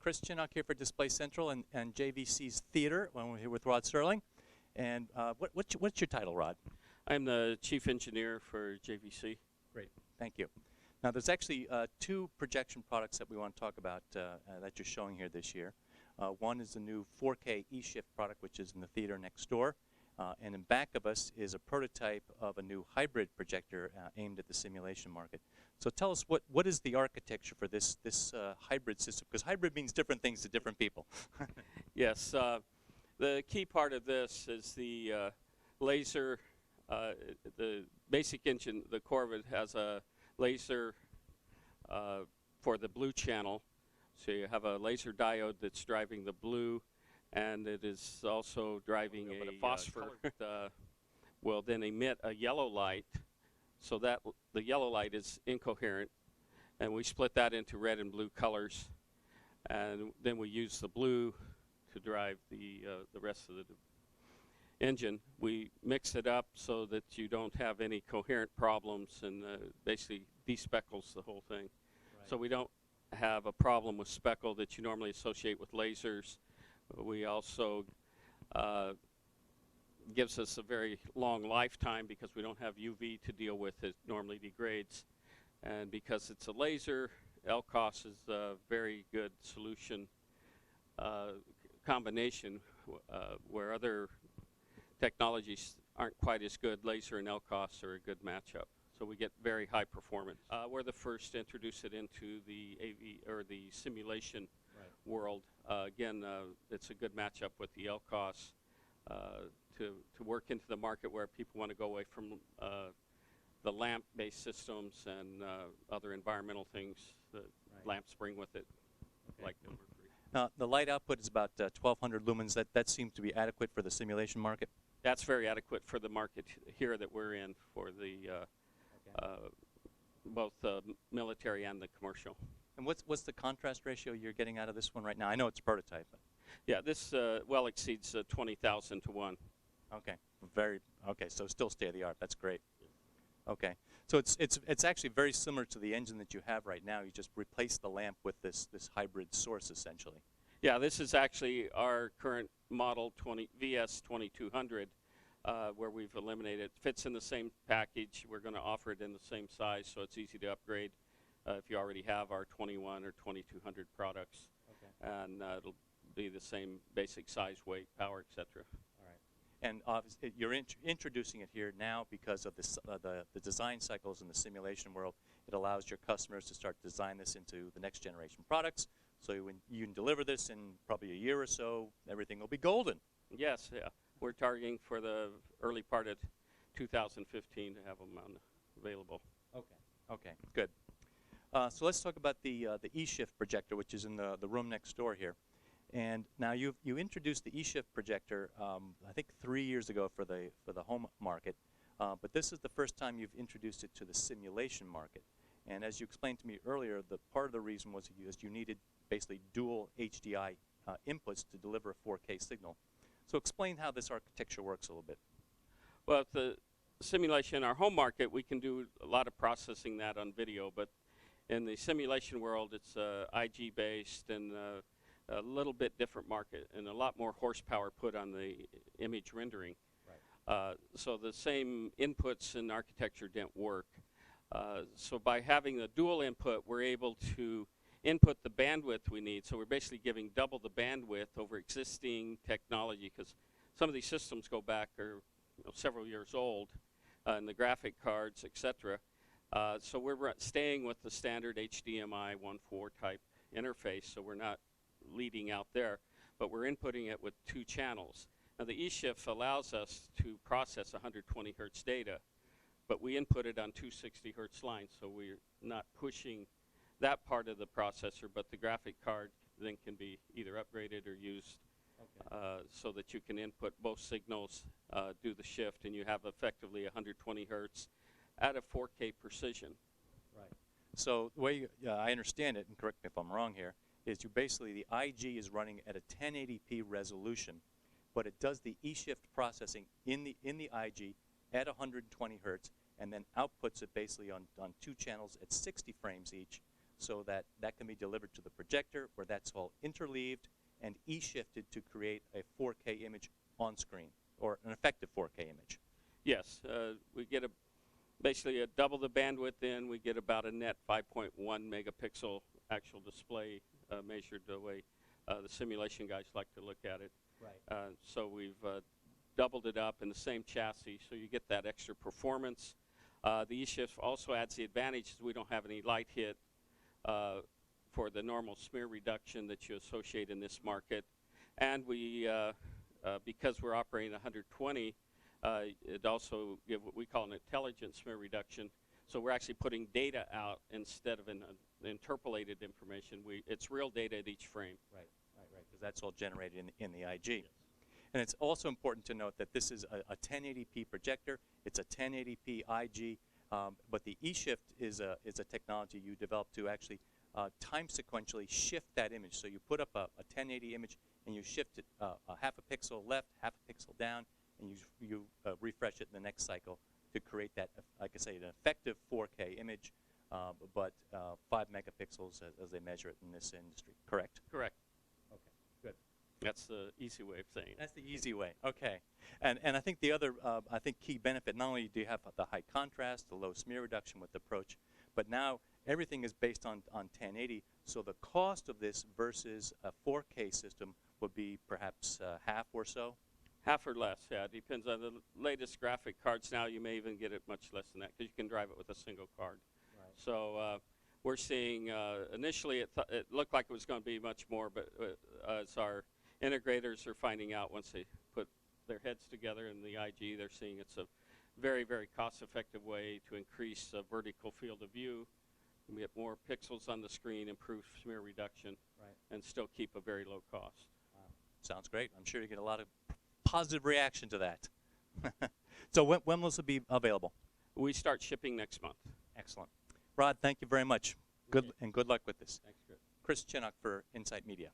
Chris Chinnock here for Display Central and JVC's Theater. When we're here with Rod Sterling. And what's your title, Rod? I'm the Chief Engineer for JVC. Great, thank you. Now there's actually two projection products that we want to talk about that you're showing here this year. One is the new 4K eShift product, which is in the theater next door. And in back of us is a prototype of a new hybrid projector aimed at the simulation market. So tell us what is the architecture for this hybrid system? Because hybrid means different things to different people. Yes, the key part of this is the laser. The basic engine, the core of it has a laser for the blue channel. So you have a laser diode that's driving the blue, and it is also driving a phosphor that will then emit a yellow light, so that the yellow light is incoherent, and we split that into red and blue colors, and then we use the blue to drive the rest of the engine. We mix it up so that you don't have any coherent problems, and basically despeckles the whole thing. Right. So we don't have a problem with speckle that you normally associate with lasers. We also gives us a very long lifetime because we don't have UV to deal with. It normally degrades, and because it's a laser, LCOS is a very good solution combination where other technologies aren't quite as good. Laser and LCOS are a good matchup, so we get very high performance. We're the first to introduce it into the AV or the simulation world. Again, it's a good matchup with the LCOS to work into the market where people want to go away from the lamp-based systems and other environmental things that lamps bring with it, like number 3. Now, the light output is about 1,200 lumens. That seems to be adequate for the simulation market? That's very adequate for the market here that we're in for the both the military and the commercial. And what's the contrast ratio you're getting out of this one right now? I know it's a prototype. But yeah, this well exceeds 20,000 to 1. Okay, so still state of the art. That's great. Okay, so it's actually very similar to the engine that you have right now. You just replace the lamp with this hybrid source essentially. Yeah, this is actually our current model VS 2200, where we've eliminated. It fits in the same package. We're going to offer it in the same size, so it's easy to upgrade if you already have our 21 or 2200 products. Okay. And it'll be the same basic size, weight, power, etc. And obviously, you're introducing it here now because of this, the design cycles in the simulation world. It allows your customers to start to design this into the next generation products. So when you can deliver this in probably a year or so, everything will be golden. Yes, yeah. We're targeting for the early part of 2015 to have them available. Okay, good. So let's talk about the eShift projector, which is in the room next door here. And now you introduced the eShift projector, I think 3 years ago for the home market, but this is the first time you've introduced it to the simulation market. And as you explained to me earlier, the part of the reason was you needed basically dual HDI inputs to deliver a 4K signal. So explain how this architecture works a little bit. Well, the simulation, our home market, we can do a lot of processing that on video, but in the simulation world, it's IG based and a little bit different market and a lot more horsepower put on the image rendering. Right. So the same inputs and architecture didn't work. So by having the dual input, we're able to input the bandwidth we need. So we're basically giving double the bandwidth over existing technology, because some of these systems go back or several years old, and the graphic cards, etc. So we're staying with the standard HDMI 1.4 type interface, so we're not leading out there, but we're inputting it with 2 channels. Now the eShift allows us to process 120 hertz data, but we input it on 260 hertz lines, so we're not pushing that part of the processor, but the graphic card then can be either upgraded or used so that you can input both signals, do the shift, and you have effectively 120 hertz at a 4K precision. Right. So the way I understand it, and correct me if I'm wrong here, is basically the IG is running at a 1080p resolution, but it does the eShift processing in the IG at 120 hertz, and then outputs it basically on 2 channels at 60 frames each, so that that can be delivered to the projector, where that's all interleaved and E-shifted to create a 4K image on screen, or an effective 4K image. Yes, we get basically double the bandwidth in. We get about a net 5.1 megapixel actual display measured the way the simulation guys like to look at it. Right. So we've doubled it up in the same chassis, so you get that extra performance. The E-shift also adds the advantage that we don't have any light hit for the normal smear reduction that you associate in this market. And we, because we're operating 120, it also gives what we call an intelligent smear reduction. So we're actually putting data out instead of an interpolated information. It's real data at each frame. Right, because that's all generated in the IG. Yes. And it's also important to note that this is a 1080p projector. It's a 1080p IG, but the E-shift is a technology you developed to actually time sequentially shift that image. So you put up a 1080 image and you shift it a half a pixel left, half a pixel down, and you refresh it in the next cycle to create that, like I say, an effective 4K image, but 5 megapixels as they measure it in this industry. Correct? Correct. Okay, good. That's the easy way of saying it. That's the easy way. Okay. And I think the other key benefit, not only do you have the high contrast, the low smear reduction with the approach, but now everything is based on 1080, so the cost of this versus a 4K system would be perhaps half or so? Half or less, yeah. It depends on the latest graphic cards now. You may even get it much less than that because you can drive it with a single card. Right. So we're seeing, initially it looked like it was going to be much more, but as our integrators are finding out once they put their heads together in the IG, they're seeing it's a very, very cost-effective way to increase vertical field of view, get more pixels on the screen, improve smear reduction, right, and still keep a very low cost. Sounds great. I'm sure you get a lot of positive reaction to that. So when will this be available? We start shipping next month. Excellent. Rod, thank you very much. Good, and good luck with this. Thanks, Chris. Chris Chinnock for Insight Media.